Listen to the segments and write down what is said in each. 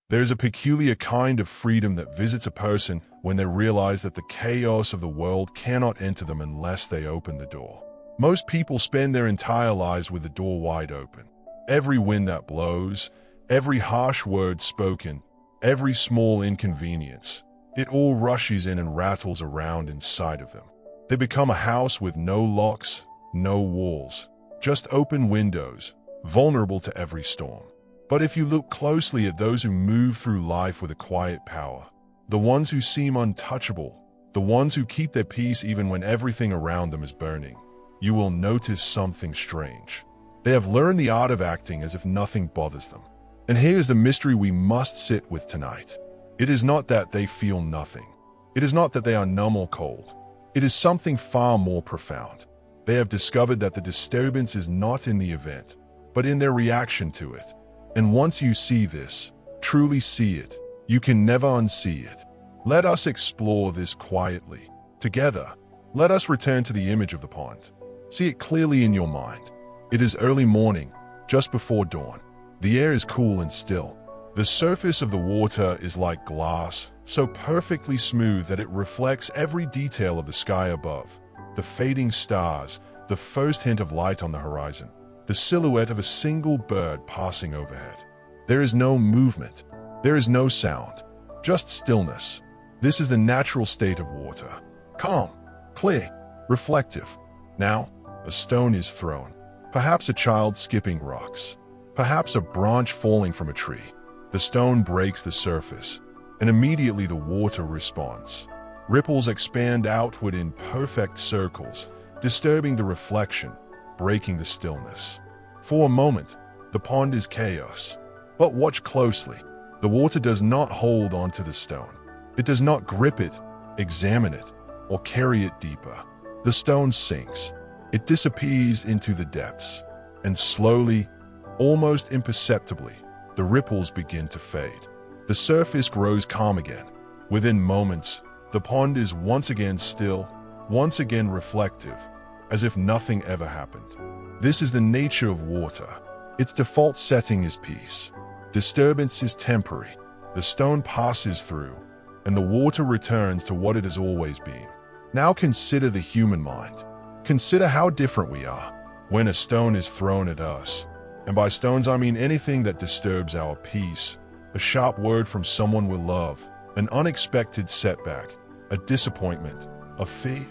There is a peculiar kind of freedom that visits a person when they realize that the chaos of the world cannot enter them unless they open the door. Most people spend their entire lives with the door wide open. Every wind that blows, every harsh word spoken, every small inconvenience, it all rushes in and rattles around inside of them. They become a house with no locks, no walls, just open windows, vulnerable to every storm. But if you look closely at those who move through life with a quiet power, the ones who seem untouchable, the ones who keep their peace even when everything around them is burning, you will notice something strange. They have learned the art of acting as if nothing bothers them. And here's the mystery we must sit with tonight. It is not that they feel nothing. It is not that they are numb or cold. It is something far more profound. They have discovered that the disturbance is not in the event, but in their reaction to it. And once you see this, truly see it, you can never unsee it. Let us explore this quietly. Together, let us return to the image of the pond. See it clearly in your mind. It is early morning, just before dawn. The air is cool and still. The surface of the water is like glass, so perfectly smooth that it reflects every detail of the sky above. The fading stars, the first hint of light on the horizon, the silhouette of a single bird passing overhead. There is no movement. There is no sound. Just stillness. This is the natural state of water. Calm, clear, reflective. Now, a stone is thrown. Perhaps a child skipping rocks. Perhaps a branch falling from a tree. The stone breaks the surface, and immediately the water responds. Ripples expand outward in perfect circles, disturbing the reflection, breaking the stillness. For a moment, the pond is chaos. But watch closely. The water does not hold onto the stone. It does not grip it, examine it, or carry it deeper. The stone sinks. It disappears into the depths. And slowly, almost imperceptibly, the ripples begin to fade. The surface grows calm again. Within moments, the pond is once again still, once again reflective, as if nothing ever happened. This is the nature of water. Its default setting is peace. Disturbance is temporary. The stone passes through, and the water returns to what it has always been. Now consider the human mind. Consider how different we are when a stone is thrown at us. And by stones, I mean anything that disturbs our peace. A sharp word from someone we love, an unexpected setback, a disappointment, a fear,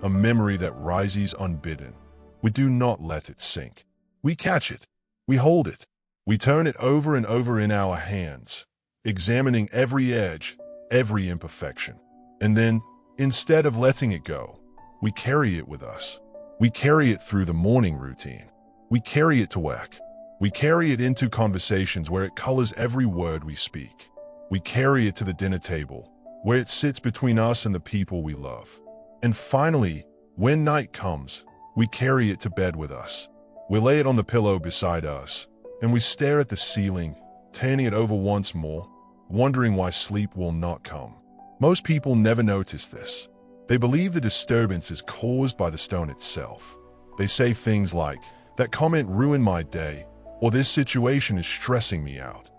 a memory that rises unbidden. We do not let it sink. We catch it. We hold it. We turn it over and over in our hands, examining every edge, every imperfection. And then, instead of letting it go, we carry it with us. We carry it through the morning routine. We carry it to work. We carry it into conversations where it colors every word we speak. We carry it to the dinner table, where it sits between us and the people we love. And finally, when night comes, we carry it to bed with us. We lay it on the pillow beside us, and we stare at the ceiling, turning it over once more, wondering why sleep will not come. Most people never notice this. They believe the disturbance is caused by the stone itself. They say things like, "That comment ruined my day," or "This situation is stressing me out."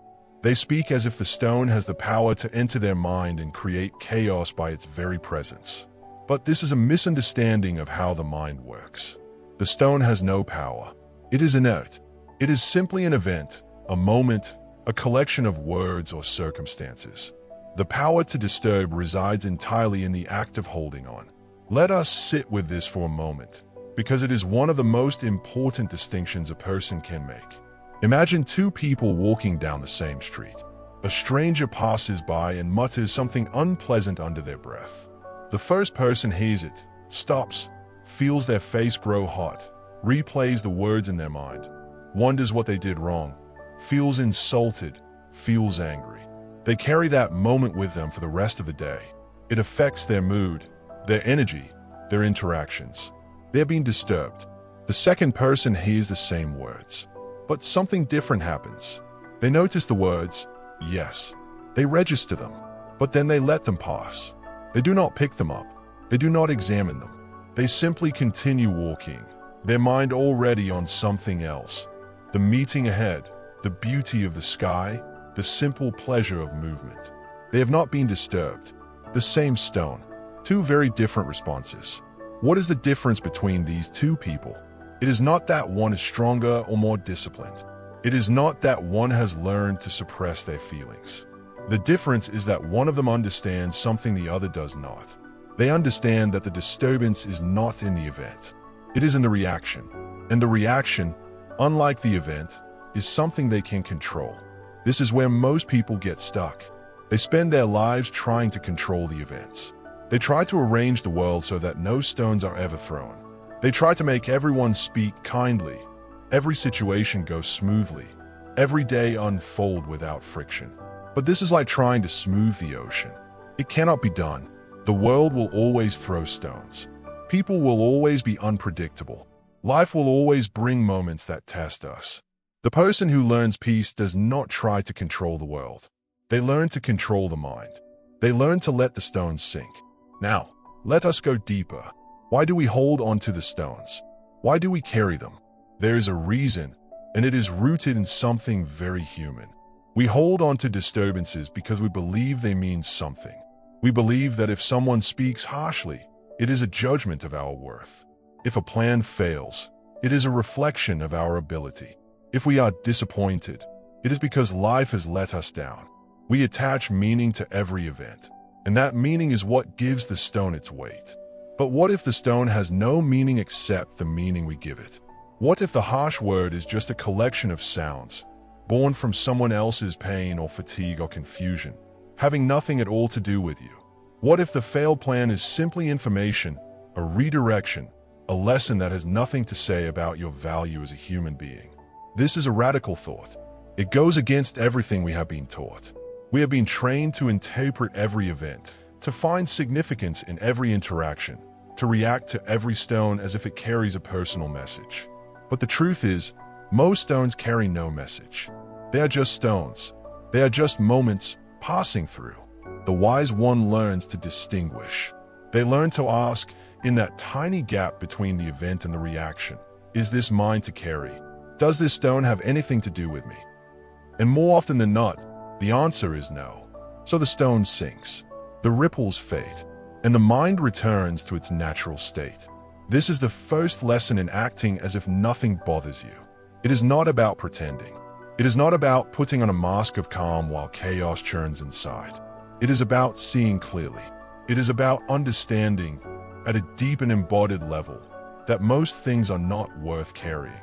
They speak as if the stone has the power to enter their mind and create chaos by its very presence. But this is a misunderstanding of how the mind works. The stone has no power. It is inert. It is simply an event, a moment, a collection of words or circumstances. The power to disturb resides entirely in the act of holding on. Let us sit with this for a moment, because it is one of the most important distinctions a person can make. Imagine two people walking down the same street. A stranger passes by and mutters something unpleasant under their breath. The first person hears it, stops, feels their face grow hot, replays the words in their mind, wonders what they did wrong, feels insulted, feels angry. They carry that moment with them for the rest of the day. It affects their mood, their energy, their interactions. They're being disturbed. The second person hears the same words, but something different happens. They notice the words, yes. They register them, but then they let them pass. They do not pick them up. They do not examine them. They simply continue walking, their mind already on something else. The meeting ahead, the beauty of the sky, the simple pleasure of movement. They have not been disturbed. The same stone. Two very different responses. What is the difference between these two people? It is not that one is stronger or more disciplined. It is not that one has learned to suppress their feelings. The difference is that one of them understands something the other does not. They understand that the disturbance is not in the event. It is in the reaction. And the reaction, unlike the event, is something they can control. This is where most people get stuck. They spend their lives trying to control the events. They try to arrange the world so that no stones are ever thrown. They try to make everyone speak kindly. Every situation goes smoothly. Every day unfold without friction. But this is like trying to smooth the ocean. It cannot be done. The world will always throw stones. People will always be unpredictable. Life will always bring moments that test us. The person who learns peace does not try to control the world. They learn to control the mind. They learn to let the stones sink. Now, let us go deeper. Why do we hold on to the stones? Why do we carry them? There is a reason, and it is rooted in something very human. We hold on to disturbances because we believe they mean something. We believe that if someone speaks harshly, it is a judgment of our worth. If a plan fails, it is a reflection of our ability. If we are disappointed, it is because life has let us down. We attach meaning to every event, and that meaning is what gives the stone its weight. But what if the stone has no meaning except the meaning we give it? What if the harsh word is just a collection of sounds, born from someone else's pain or fatigue or confusion, having nothing at all to do with you? What if the failed plan is simply information, a redirection, a lesson that has nothing to say about your value as a human being? This is a radical thought. It goes against everything we have been taught. We have been trained to interpret every event, to find significance in every interaction, to react to every stone as if it carries a personal message. But the truth is, most stones carry no message. They are just stones. They are just moments passing through. The wise one learns to distinguish. They learn to ask, in that tiny gap between the event and the reaction, is this mine to carry? Does this stone have anything to do with me? And more often than not, the answer is no. So the stone sinks. The ripples fade, and the mind returns to its natural state. This is the first lesson in acting as if nothing bothers you. It is not about pretending. It is not about putting on a mask of calm while chaos churns inside. It is about seeing clearly. It is about understanding, at a deep and embodied level, that most things are not worth carrying.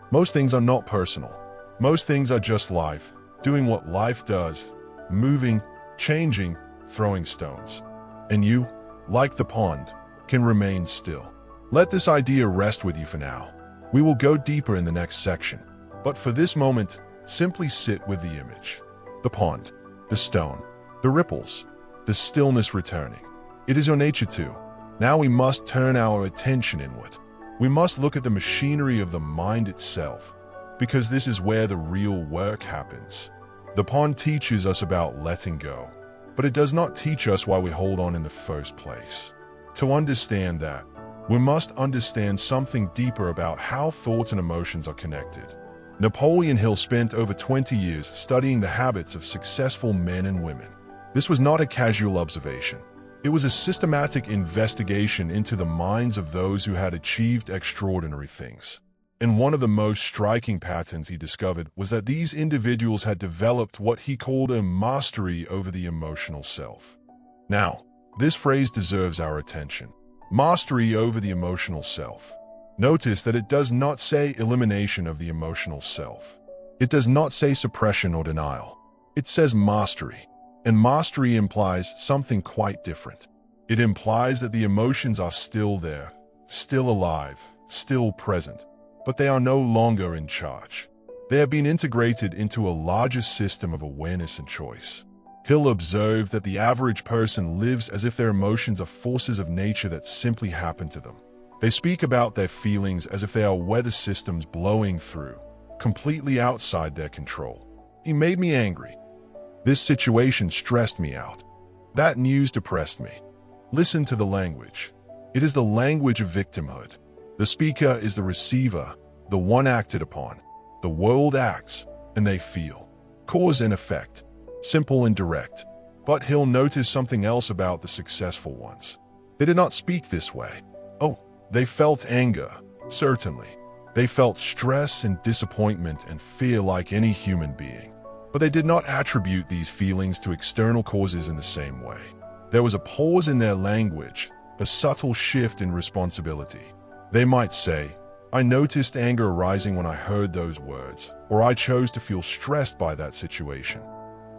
Most things are not personal. Most things are just life, doing what life does, moving, changing, throwing stones. And you, like the pond, can remain still. Let this idea rest with you for now. We will go deeper in the next section. But for this moment, simply sit with the image. The pond, the stone, the ripples, the stillness returning. It is your nature too. Now we must turn our attention inward. We must look at the machinery of the mind itself, because this is where the real work happens. The pond teaches us about letting go, but it does not teach us why we hold on in the first place. To understand that, we must understand something deeper about how thoughts and emotions are connected. Napoleon Hill spent over 20 years studying the habits of successful men and women. This was not a casual observation. It was a systematic investigation into the minds of those who had achieved extraordinary things. And one of the most striking patterns he discovered was that these individuals had developed what he called a mastery over the emotional self. Now, this phrase deserves our attention. Mastery over the emotional self. Notice that it does not say elimination of the emotional self. It does not say suppression or denial. It says mastery. And mastery implies something quite different. It implies that the emotions are still there, still alive, still present, but they are no longer in charge. They have been integrated into a larger system of awareness and choice. Hill observed that the average person lives as if their emotions are forces of nature that simply happen to them. They speak about their feelings as if they are weather systems blowing through, completely outside their control. He made me angry. This situation stressed me out. That news depressed me. Listen to the language. It is the language of victimhood. The speaker is the receiver, the one acted upon. The world acts, and they feel. Cause and effect. Simple and direct. But Hill noticed something else about the successful ones. They did not speak this way. Oh, they felt anger, certainly. They felt stress and disappointment and fear like any human being. But they did not attribute these feelings to external causes in the same way. There was a pause in their language, a subtle shift in responsibility. They might say, "I noticed anger arising when I heard those words," or "I chose to feel stressed by that situation."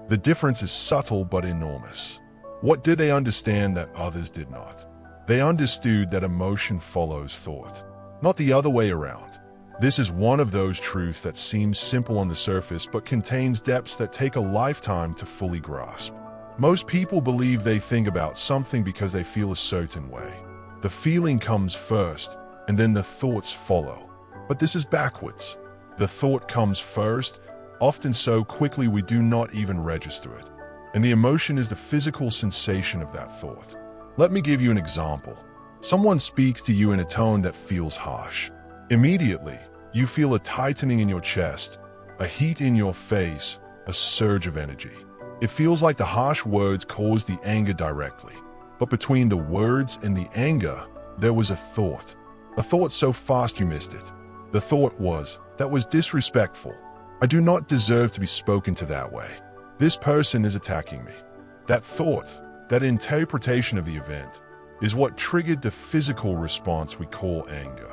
The difference is subtle but enormous. What did they understand that others did not? They understood that emotion follows thought, not the other way around. This is one of those truths that seems simple on the surface but contains depths that take a lifetime to fully grasp. Most people believe they think about something because they feel a certain way. The feeling comes first, and then the thoughts follow. But this is backwards. The thought comes first, often so quickly we do not even register it. And the emotion is the physical sensation of that thought. Let me give you an example. Someone speaks to you in a tone that feels harsh. Immediately, you feel a tightening in your chest, a heat in your face, a surge of energy. It feels like the harsh words caused the anger directly. But between the words and the anger, there was a thought. A thought so fast you missed it. The thought was, "That was disrespectful. I do not deserve to be spoken to that way. This person is attacking me." That thought, that interpretation of the event, is what triggered the physical response we call anger.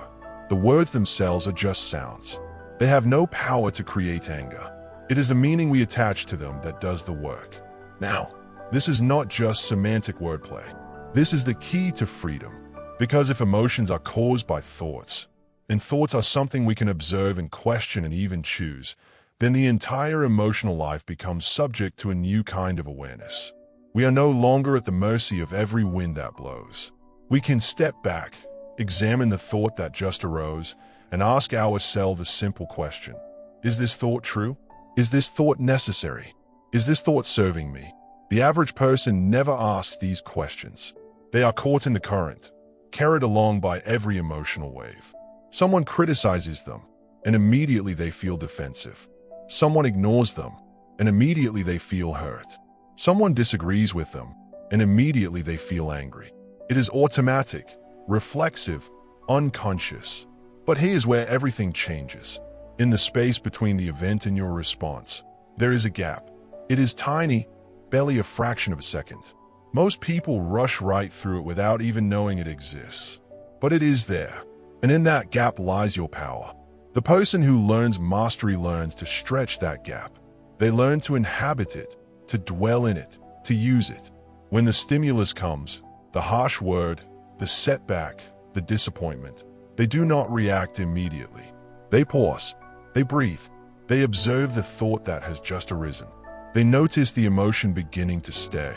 The words themselves are just sounds. They have no power to create anger. It is the meaning we attach to them that does the work. Now, this is not just semantic wordplay. This is the key to freedom. Because if emotions are caused by thoughts, and thoughts are something we can observe and question and even choose, then the entire emotional life becomes subject to a new kind of awareness. We are no longer at the mercy of every wind that blows. We can step back, examine the thought that just arose, and ask ourselves a simple question. Is this thought true? Is this thought necessary? Is this thought serving me? The average person never asks these questions. They are caught in the current, carried along by every emotional wave. Someone criticizes them, and immediately they feel defensive. Someone ignores them, and immediately they feel hurt. Someone disagrees with them, and immediately they feel angry. It is automatic, reflexive, unconscious. But here's where everything changes. In the space between the event and your response, there is a gap. It is tiny, barely a fraction of a second. Most people rush right through it without even knowing it exists. But it is there, and in that gap lies your power. The person who learns mastery learns to stretch that gap. They learn to inhabit it, to dwell in it, to use it. When the stimulus comes, the harsh word, the setback, the disappointment, they do not react immediately. They pause, they breathe, they observe the thought that has just arisen. They notice the emotion beginning to stay.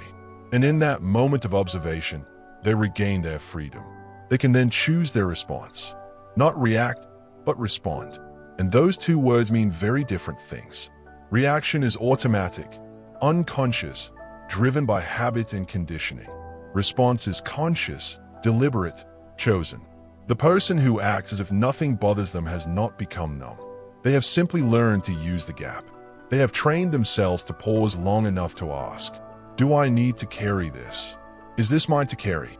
And in that moment of observation, they regain their freedom. They can then choose their response. Not react, but respond. And those two words mean very different things. Reaction is automatic, unconscious, driven by habit and conditioning. Response is conscious, deliberate, chosen. The person who acts as if nothing bothers them has not become numb. They have simply learned to use the gap. They have trained themselves to pause long enough to ask, do I need to carry this? Is this mine to carry?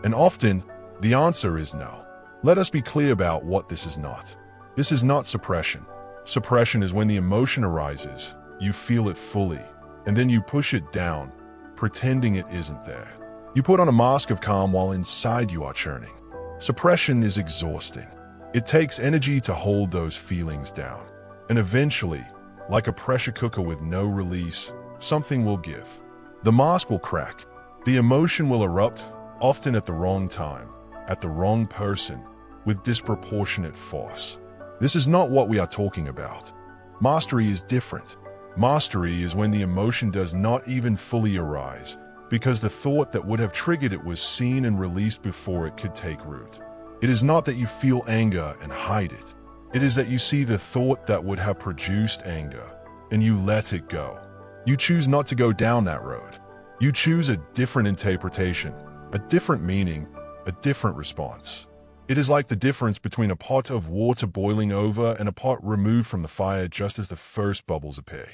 And often, the answer is no. Let us be clear about what this is not. This is not suppression. Suppression is when the emotion arises, you feel it fully, and then you push it down, pretending it isn't there. You put on a mask of calm while inside you are churning. Suppression is exhausting. It takes energy to hold those feelings down. And eventually, like a pressure cooker with no release, something will give. The mask will crack. The emotion will erupt, often at the wrong time, at the wrong person, with disproportionate force. This is not what we are talking about. Mastery is different. Mastery is when the emotion does not even fully arise, because the thought that would have triggered it was seen and released before it could take root. It is not that you feel anger and hide it. It is that you see the thought that would have produced anger, and you let it go. You choose not to go down that road. You choose a different interpretation, a different meaning, a different response. It is like the difference between a pot of water boiling over and a pot removed from the fire just as the first bubbles appear.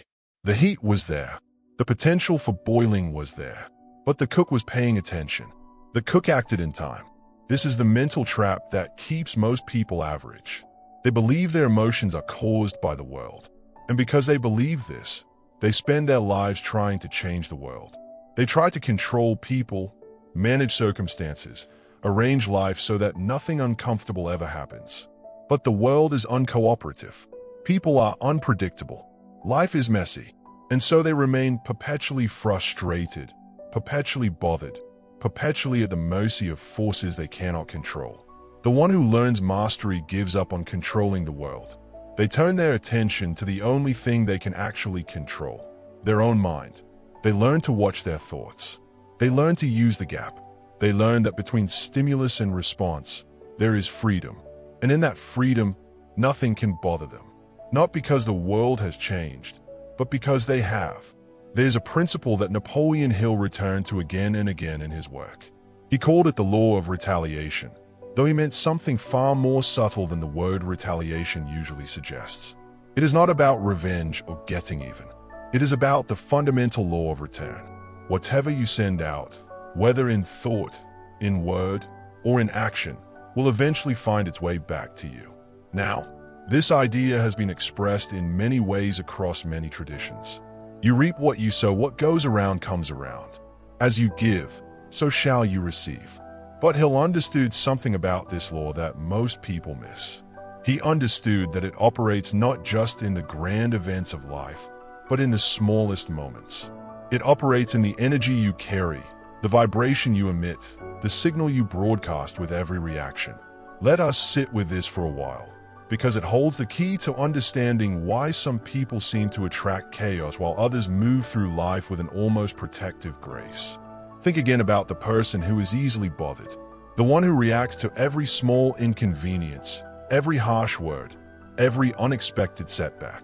The heat was there. The potential for boiling was there. But the cook was paying attention. The cook acted in time. This is the mental trap that keeps most people average. They believe their emotions are caused by the world. And because they believe this, they spend their lives trying to change the world. They try to control people, manage circumstances, arrange life so that nothing uncomfortable ever happens. But the world is uncooperative. People are unpredictable. Life is messy. And so they remain perpetually frustrated, perpetually bothered, perpetually at the mercy of forces they cannot control. The one who learns mastery gives up on controlling the world. They turn their attention to the only thing they can actually control, their own mind. They learn to watch their thoughts. They learn to use the gap. They learn that between stimulus and response, there is freedom. And in that freedom, nothing can bother them. Not because the world has changed, but because they have. There's a principle that Napoleon Hill returned to again and again in his work. He called it the law of retaliation, though he meant something far more subtle than the word retaliation usually suggests. It is not about revenge or getting even. It is about the fundamental law of return. Whatever you send out, whether in thought, in word, or in action, will eventually find its way back to you. Now, this idea has been expressed in many ways across many traditions. You reap what you sow. What goes around comes around. As you give, so shall you receive. But Hill understood something about this law that most people miss. He understood that it operates not just in the grand events of life, but in the smallest moments. It operates in the energy you carry, the vibration you emit, the signal you broadcast with every reaction. Let us sit with this for a while, because it holds the key to understanding why some people seem to attract chaos while others move through life with an almost protective grace. Think again about the person who is easily bothered, the one who reacts to every small inconvenience, every harsh word, every unexpected setback.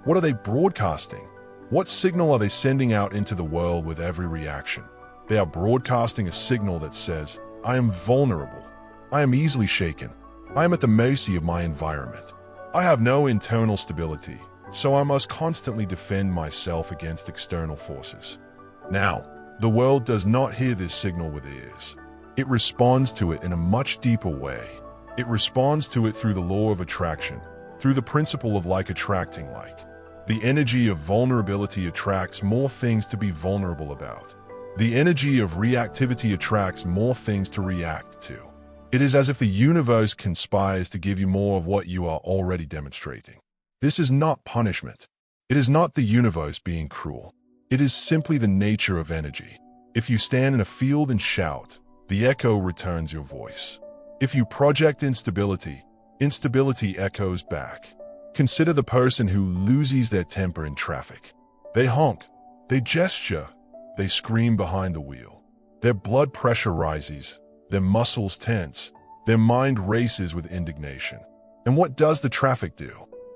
What are they broadcasting? What signal are they sending out into the world with every reaction? They are broadcasting a signal that says, I am vulnerable. I am easily shaken. I am at the mercy of my environment. I have no internal stability, so I must constantly defend myself against external forces. Now, the world does not hear this signal with ears. It responds to it in a much deeper way. It responds to it through the law of attraction, through the principle of like attracting like. The energy of vulnerability attracts more things to be vulnerable about. The energy of reactivity attracts more things to react to. It is as if the universe conspires to give you more of what you are already demonstrating. This is not punishment. It is not the universe being cruel. It is simply the nature of energy. If you stand in a field and shout, the echo returns your voice. If you project instability, instability echoes back. Consider the person who loses their temper in traffic. They honk, they gesture, they scream behind the wheel. Their blood pressure rises, their muscles tense, their mind races with indignation. And what does the traffic do?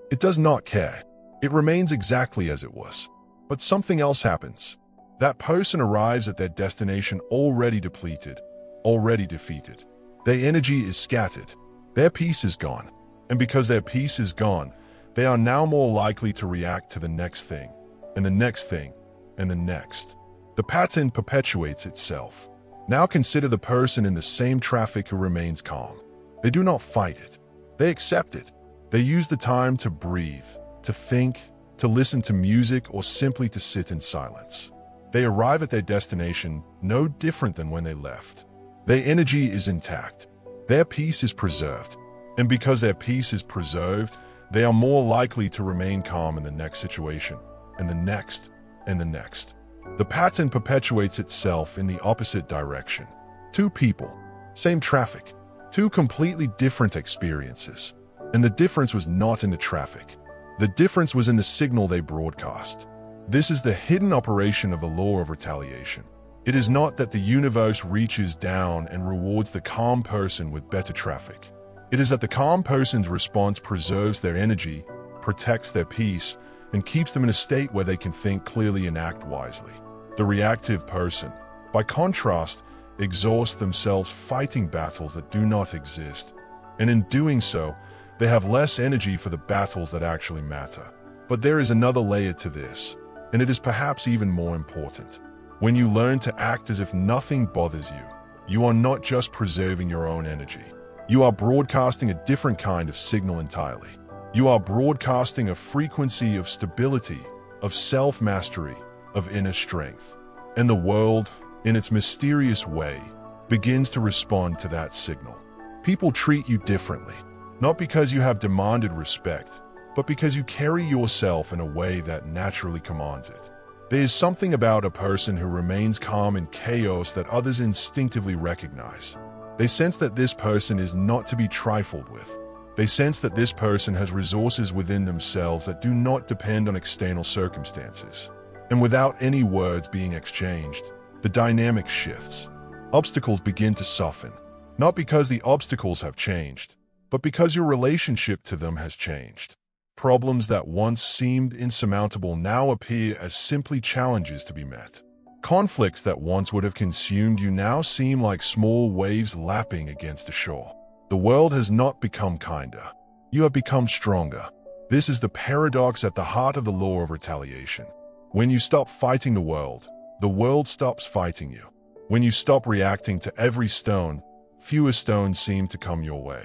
It does not care. It remains exactly as it was. But something else happens. That person arrives at their destination already depleted, already defeated. Their energy is scattered. Their peace is gone. And because their peace is gone, they are now more likely to react to the next thing, and the next thing, and the next. The pattern perpetuates itself. Now consider the person in the same traffic who remains calm. They do not fight it. They accept it. They use the time to breathe, to think, to listen to music, or simply to sit in silence. They arrive at their destination no different than when they left. Their energy is intact. Their peace is preserved. And because their peace is preserved, they are more likely to remain calm in the next situation, and the next, and the next. The pattern perpetuates itself in the opposite direction. Two people, same traffic, two completely different experiences. And the difference was not in the traffic. The difference was in the signal they broadcast. This is the hidden operation of the law of retaliation. It is not that the universe reaches down and rewards the calm person with better traffic. It is that the calm person's response preserves their energy, protects their peace, and keeps them in a state where they can think clearly and act wisely. The reactive person, by contrast, exhausts themselves fighting battles that do not exist, and in doing so, they have less energy for the battles that actually matter. But there is another layer to this. And it is perhaps even more important. When you learn to act as if nothing bothers you, you are not just preserving your own energy. You are broadcasting a different kind of signal entirely. You are broadcasting a frequency of stability, of self-mastery, of inner strength. And the world, in its mysterious way, begins to respond to that signal. People treat you differently, not because you have demanded respect, but because you carry yourself in a way that naturally commands it. There is something about a person who remains calm in chaos that others instinctively recognize. They sense that this person is not to be trifled with. They sense that this person has resources within themselves that do not depend on external circumstances. And without any words being exchanged, the dynamic shifts. Obstacles begin to soften, not because the obstacles have changed, but because your relationship to them has changed. Problems that once seemed insurmountable now appear as simply challenges to be met. Conflicts that once would have consumed you now seem like small waves lapping against the shore. The world has not become kinder. You have become stronger. This is the paradox at the heart of the law of retaliation. When you stop fighting the world stops fighting you. When you stop reacting to every stone, fewer stones seem to come your way.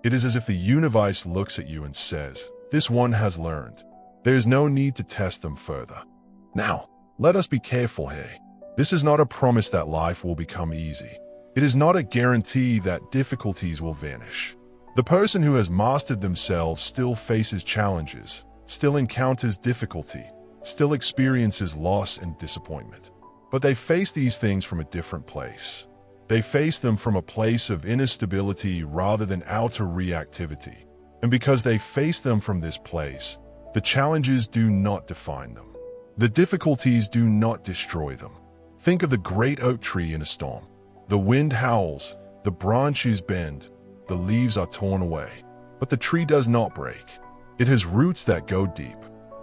It is as if the universe looks at you and says, "This one has learned. There is no need to test them further." Now, let us be careful here. This is not a promise that life will become easy. It is not a guarantee that difficulties will vanish. The person who has mastered themselves still faces challenges, still encounters difficulty, still experiences loss and disappointment. But they face these things from a different place. They face them from a place of inner stability rather than outer reactivity. And because they face them from this place, the challenges do not define them. The difficulties do not destroy them. Think of the great oak tree in a storm. The wind howls, the branches bend, the leaves are torn away. But the tree does not break. It has roots that go deep.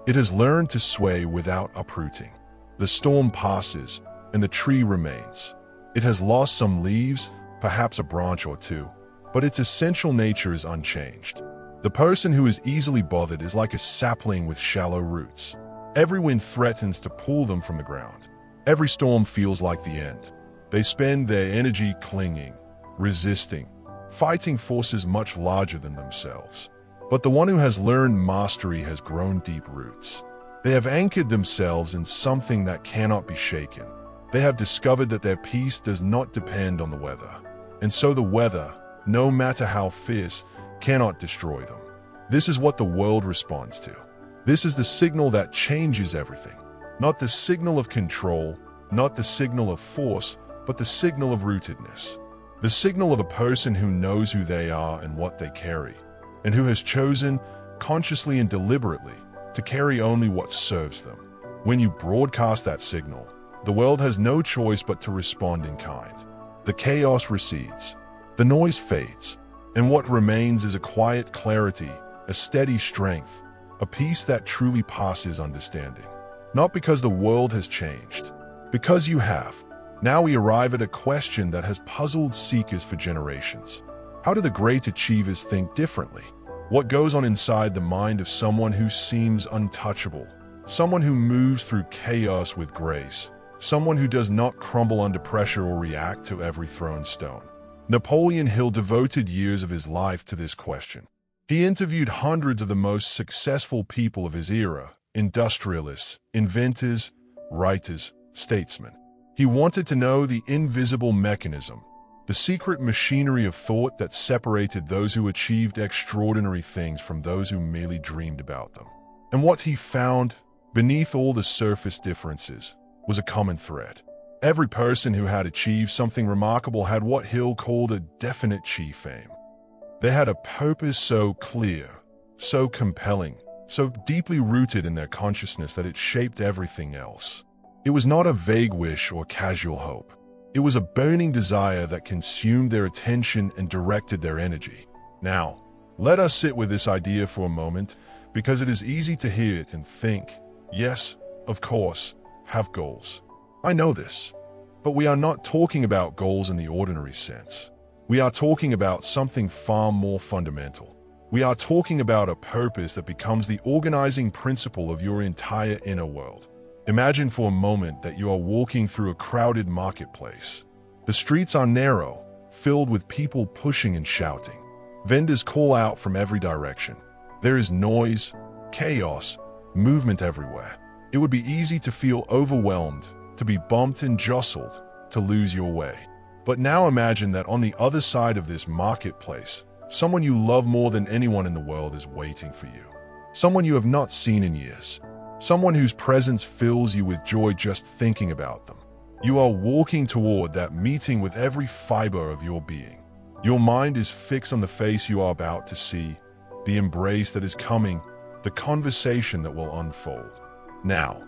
It has learned to sway without uprooting. The storm passes, and the tree remains. It has lost some leaves, perhaps a branch or two, but its essential nature is unchanged. The person who is easily bothered is like a sapling with shallow roots. Every wind threatens to pull them from the ground. Every storm feels like the end. They spend their energy clinging, resisting, fighting forces much larger than themselves. But the one who has learned mastery has grown deep roots. They have anchored themselves in something that cannot be shaken. They have discovered that their peace does not depend on the weather. And so the weather, no matter how fierce, cannot destroy them. This is what the world responds to. This is the signal that changes everything. Not the signal of control, not the signal of force, but the signal of rootedness. The signal of a person who knows who they are and what they carry, and who has chosen, consciously and deliberately, to carry only what serves them. When you broadcast that signal, the world has no choice but to respond in kind. The chaos recedes, the noise fades, and what remains is a quiet clarity, a steady strength, a peace that truly passes understanding. Not because the world has changed, because you have. Now we arrive at a question that has puzzled seekers for generations. How do the great achievers think differently? What goes on inside the mind of someone who seems untouchable? Someone who moves through chaos with grace? Someone who does not crumble under pressure or react to every thrown stone? Napoleon Hill devoted years of his life to this question. He interviewed hundreds of the most successful people of his era, industrialists, inventors, writers, statesmen. He wanted to know the invisible mechanism, the secret machinery of thought that separated those who achieved extraordinary things from those who merely dreamed about them. And what he found, beneath all the surface differences, was a common thread. Every person who had achieved something remarkable had what Hill called a definite chief aim. They had a purpose so clear, so compelling, so deeply rooted in their consciousness that it shaped everything else. It was not a vague wish or casual hope. It was a burning desire that consumed their attention and directed their energy. Now, let us sit with this idea for a moment, because it is easy to hear it and think, yes, of course, have goals. I know this. But we are not talking about goals in the ordinary sense. We are talking about something far more fundamental. We are talking about a purpose that becomes the organizing principle of your entire inner world. Imagine for a moment that you are walking through a crowded marketplace. The streets are narrow, filled with people pushing and shouting. Vendors call out from every direction. There is noise, chaos, movement everywhere. It would be easy to feel overwhelmed, to be bumped and jostled, to lose your way. But now imagine that on the other side of this marketplace, someone you love more than anyone in the world is waiting for you. Someone you have not seen in years. Someone whose presence fills you with joy just thinking about them. You are walking toward that meeting with every fiber of your being. Your mind is fixed on the face you are about to see, the embrace that is coming, the conversation that will unfold. Now,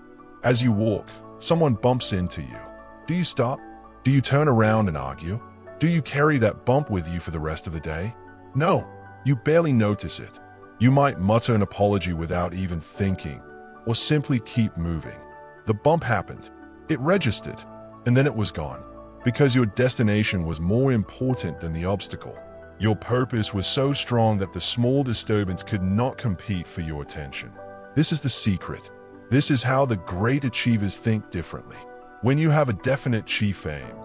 as you walk, someone bumps into you. Do you stop? Do you turn around and argue? Do you carry that bump with you for the rest of the day? No, you barely notice it. You might mutter an apology without even thinking, or simply keep moving. The bump happened, it registered, and then it was gone, because your destination was more important than the obstacle. Your purpose was so strong that the small disturbance could not compete for your attention. This is the secret. This is how the great achievers think differently. When you have a definite chief aim,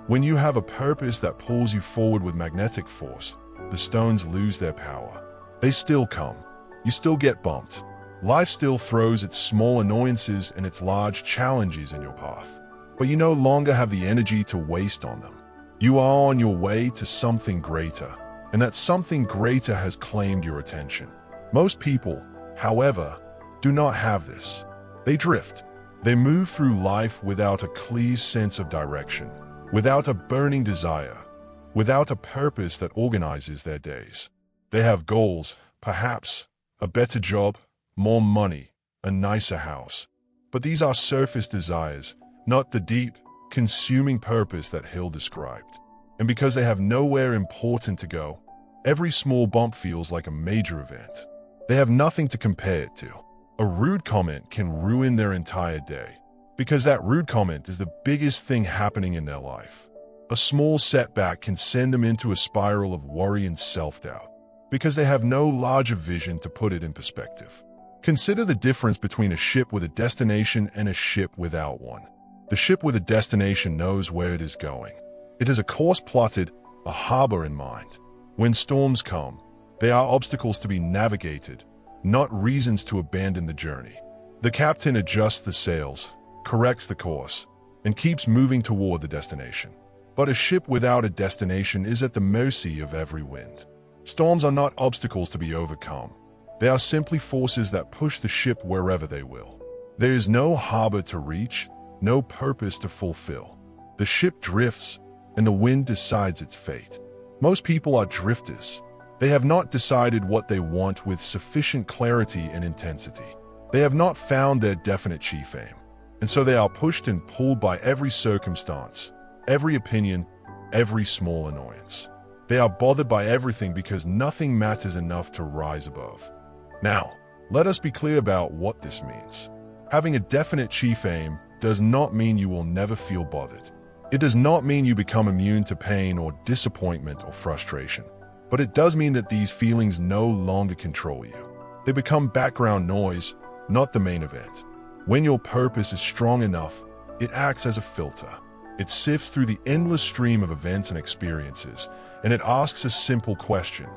when you have a purpose that pulls you forward with magnetic force, the stones lose their power. They still come. You still get bumped. Life still throws its small annoyances and its large challenges in your path. But you no longer have the energy to waste on them. You are on your way to something greater, and that something greater has claimed your attention. Most people, however, do not have this. They drift. They move through life without a clear sense of direction, without a burning desire, without a purpose that organizes their days. They have goals, perhaps a better job, more money, a nicer house. But these are surface desires, not the deep, consuming purpose that Hill described. And because they have nowhere important to go, every small bump feels like a major event. They have nothing to compare it to. A rude comment can ruin their entire day, because that rude comment is the biggest thing happening in their life. A small setback can send them into a spiral of worry and self-doubt, because they have no larger vision to put it in perspective. Consider the difference between a ship with a destination and a ship without one. The ship with a destination knows where it is going. It has a course plotted, a harbor in mind. When storms come, they are obstacles to be navigated, not reasons to abandon the journey. The captain adjusts the sails, corrects the course, and keeps moving toward the destination. But a ship without a destination is at the mercy of every wind. Storms are not obstacles to be overcome. They are simply forces that push the ship wherever they will. There is no harbor to reach, no purpose to fulfill. The ship drifts, and the wind decides its fate. Most people are drifters. They have not decided what they want with sufficient clarity and intensity. They have not found their definite chief aim, and so they are pushed and pulled by every circumstance, every opinion, every small annoyance. They are bothered by everything because nothing matters enough to rise above. Now, let us be clear about what this means. Having a definite chief aim does not mean you will never feel bothered. It does not mean you become immune to pain or disappointment or frustration. But it does mean that these feelings no longer control you. They become background noise, not the main event. When your purpose is strong enough, it acts as a filter. It sifts through the endless stream of events and experiences, and it asks a simple question.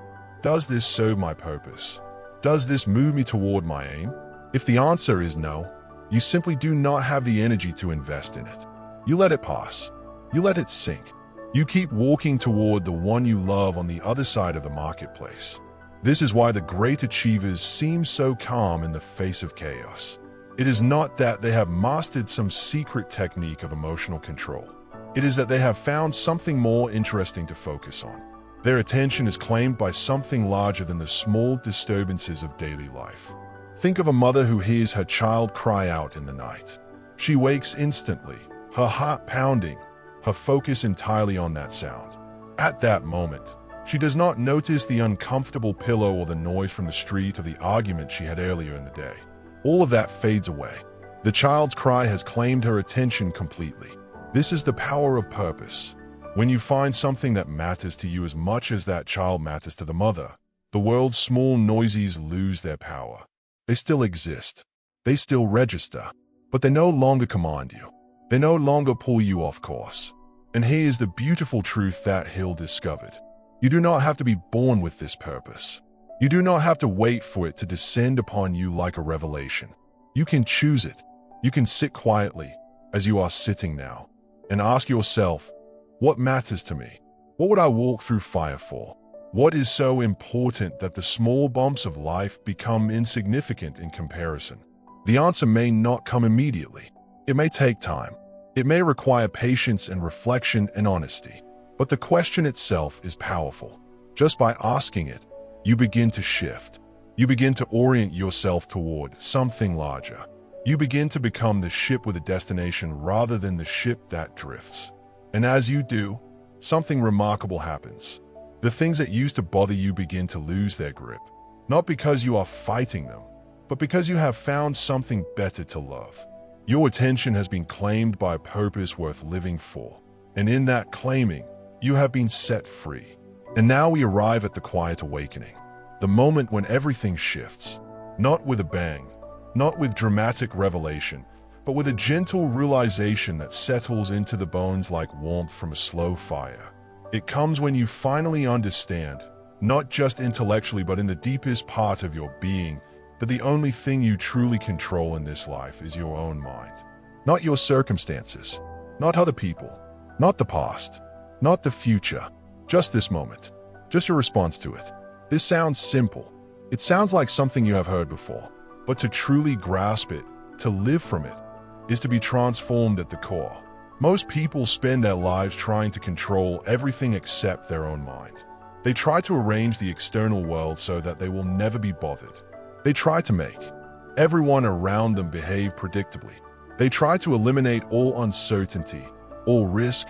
Does this serve my purpose? Does this move me toward my aim? If the answer is no, you simply do not have the energy to invest in it. You let it pass. You let it sink. You keep walking toward the one you love on the other side of the marketplace. This is why the great achievers seem so calm in the face of chaos. It is not that they have mastered some secret technique of emotional control. It is that they have found something more interesting to focus on. Their attention is claimed by something larger than the small disturbances of daily life. Think of a mother who hears her child cry out in the night. She wakes instantly, her heart pounding, her focus entirely on that sound. At that moment, she does not notice the uncomfortable pillow or the noise from the street or the argument she had earlier in the day. All of that fades away. The child's cry has claimed her attention completely. This is the power of purpose. When you find something that matters to you as much as that child matters to the mother, the world's small noises lose their power. They still exist. They still register. but they no longer command you. They no longer pull you off course. And here's the beautiful truth that Hill discovered. You do not have to be born with this purpose. You do not have to wait for it to descend upon you like a revelation. You can choose it. You can sit quietly, as you are sitting now, and ask yourself, what matters to me? What would I walk through fire for? What is so important that the small bumps of life become insignificant in comparison? The answer may not come immediately. It may take time. It may require patience and reflection and honesty. But the question itself is powerful. Just by asking it, you begin to shift. You begin to orient yourself toward something larger. You begin to become the ship with a destination rather than the ship that drifts. And as you do, something remarkable happens. The things that used to bother you begin to lose their grip, not because you are fighting them, but because you have found something better to love. Your attention has been claimed by a purpose worth living for, and in that claiming, you have been set free. And now we arrive at the quiet awakening, the moment when everything shifts, not with a bang, not with dramatic revelation, but with a gentle realization that settles into the bones like warmth from a slow fire. It comes when you finally understand, not just intellectually but in the deepest part of your being, that the only thing you truly control in this life is your own mind. Not your circumstances, not other people, not the past, not the future, just this moment, just your response to it. This sounds simple. It sounds like something you have heard before, but to truly grasp it, to live from it, is to be transformed at the core. Most people spend their lives trying to control everything except their own mind. They try to arrange the external world so that they will never be bothered. They try to make everyone around them behave predictably. They try to eliminate all uncertainty, all risk,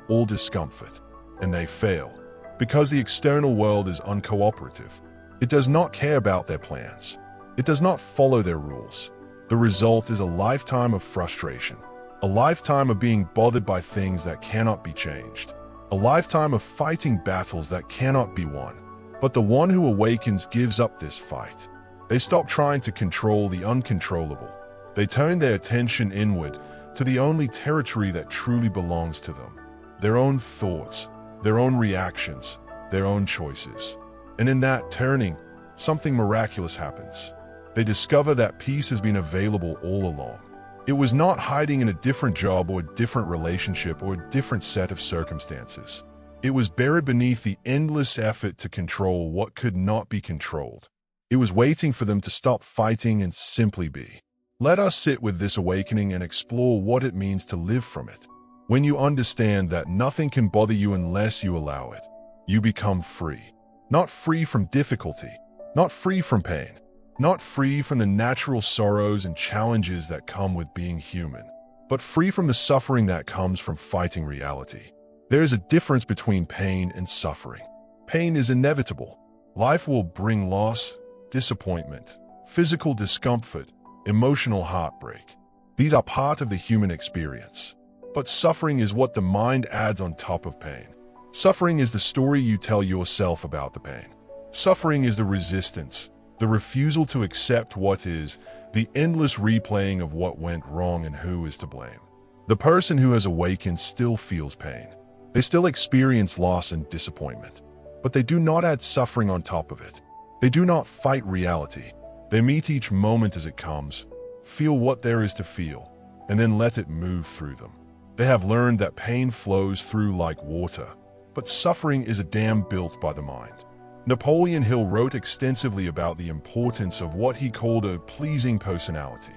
all discomfort. And they fail, because the external world is uncooperative. It does not care about their plans. It does not follow their rules. The result is a lifetime of frustration, a lifetime of being bothered by things that cannot be changed, a lifetime of fighting battles that cannot be won. But the one who awakens gives up this fight. They stop trying to control the uncontrollable. They turn their attention inward to the only territory that truly belongs to them, their own thoughts, their own reactions, their own choices. And in that turning, something miraculous happens. They discover that peace has been available all along. It was not hiding in a different job or a different relationship or a different set of circumstances. It was buried beneath the endless effort to control what could not be controlled. It was waiting for them to stop fighting and simply be. Let us sit with this awakening and explore what it means to live from it. When you understand that nothing can bother you unless you allow it, you become free. Not free from difficulty, not free from pain, not free from the natural sorrows and challenges that come with being human, but free from the suffering that comes from fighting reality. There is a difference between pain and suffering. Pain is inevitable. Life will bring loss, disappointment, physical discomfort, emotional heartbreak. These are part of the human experience. But suffering is what the mind adds on top of pain. Suffering is the story you tell yourself about the pain. Suffering is the resistance, the refusal to accept what is, the endless replaying of what went wrong and who is to blame. The person who has awakened still feels pain. They still experience loss and disappointment, but they do not add suffering on top of it. They do not fight reality. They meet each moment as it comes, feel what there is to feel, and then let it move through them. They have learned that pain flows through like water, but suffering is a dam built by the mind. Napoleon Hill wrote extensively about the importance of what he called a pleasing personality.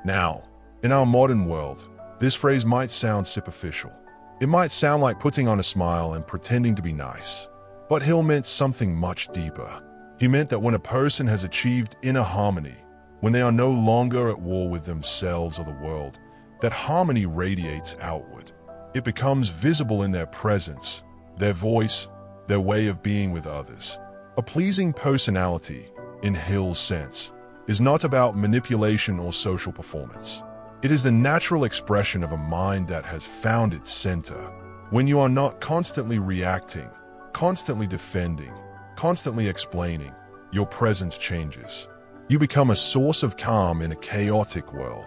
Now, in our modern world, this phrase might sound superficial. It might sound like putting on a smile and pretending to be nice. But Hill meant something much deeper. He meant that when a person has achieved inner harmony, when they are no longer at war with themselves or the world, that harmony radiates outward. It becomes visible in their presence, their voice, their way of being with others. A pleasing personality, in Hill's sense, is not about manipulation or social performance. It is the natural expression of a mind that has found its center. When you are not constantly reacting, constantly defending, constantly explaining, your presence changes. You become a source of calm in a chaotic world.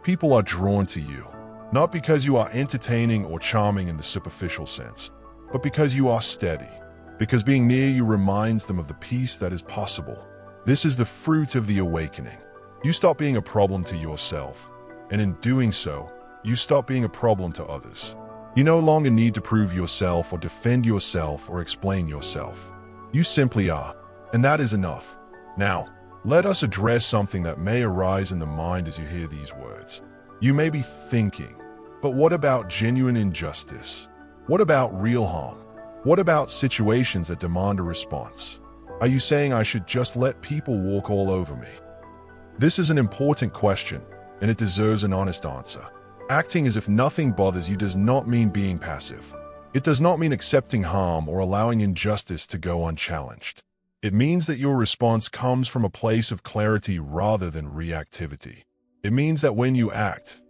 people are drawn to you, not because you are entertaining or charming in the superficial sense, but because you are steady, because being near you reminds them of the peace that is possible. This is the fruit of the awakening. You stop being a problem to yourself, and in doing so, you stop being a problem to others. You no longer need to prove yourself or defend yourself or explain yourself. You simply are, and that is enough. Now, let us address something that may arise in the mind as you hear these words. You may be thinking, but what about genuine injustice? What about real harm? What about situations that demand a response? Are you saying I should just let people walk all over me? This is an important question, and it deserves an honest answer. Acting as if nothing bothers you does not mean being passive. It does not mean accepting harm or allowing injustice to go unchallenged. It means that your response comes from a place of clarity rather than reactivity. It means that when you act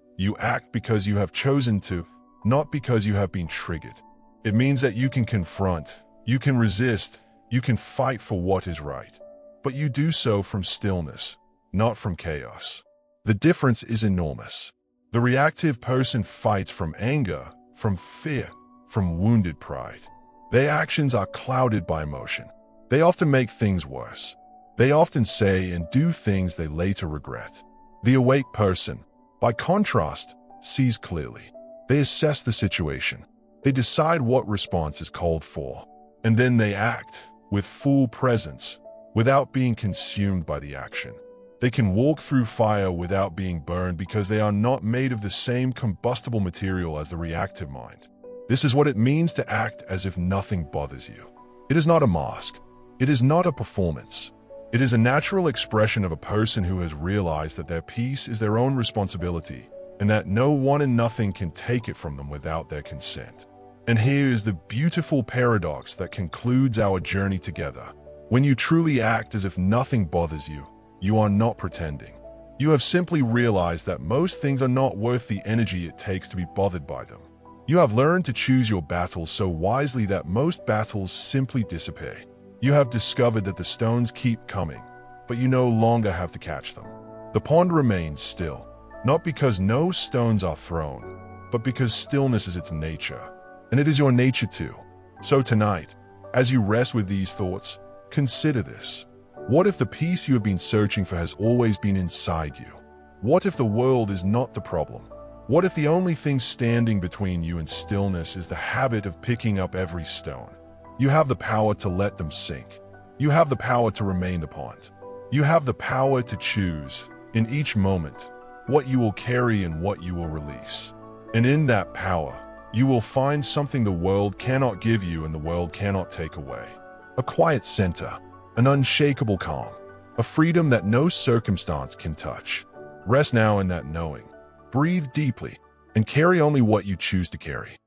because you have chosen to, not because you have been triggered. It means that you can confront, you can resist, you can fight for what is right. But you do so from stillness, not from chaos. The difference is enormous. The reactive person fights from anger, from fear, from wounded pride. Their actions are clouded by emotion. They often make things worse. They often say and do things they later regret. The awake person, by contrast, sees clearly. They assess the situation. They decide what response is called for. And then they act with full presence, without being consumed by the action. They can walk through fire without being burned because they are not made of the same combustible material as the reactive mind. This is what it means to act as if nothing bothers you. It is not a mask. It is not a performance. It is a natural expression of a person who has realized that their peace is their own responsibility and that no one and nothing can take it from them without their consent. And here is the beautiful paradox that concludes our journey together. When you truly act as if nothing bothers you, you are not pretending. You have simply realized that most things are not worth the energy it takes to be bothered by them. You have learned to choose your battles so wisely that most battles simply disappear. You have discovered that the stones keep coming, but you no longer have to catch them. The pond remains still, not because no stones are thrown, but because stillness is its nature, and it is your nature too. So tonight, as you rest with these thoughts, consider this. What if the peace you have been searching for has always been inside you? What if the world is not the problem? What if the only thing standing between you and stillness is the habit of picking up every stone? You have the power to let them sink. You have the power to remain the pond. You have the power to choose, in each moment, what you will carry and what you will release. And in that power, you will find something the world cannot give you and the world cannot take away. A quiet center, an unshakable calm, a freedom that no circumstance can touch. Rest now in that knowing. Breathe deeply, and carry only what you choose to carry.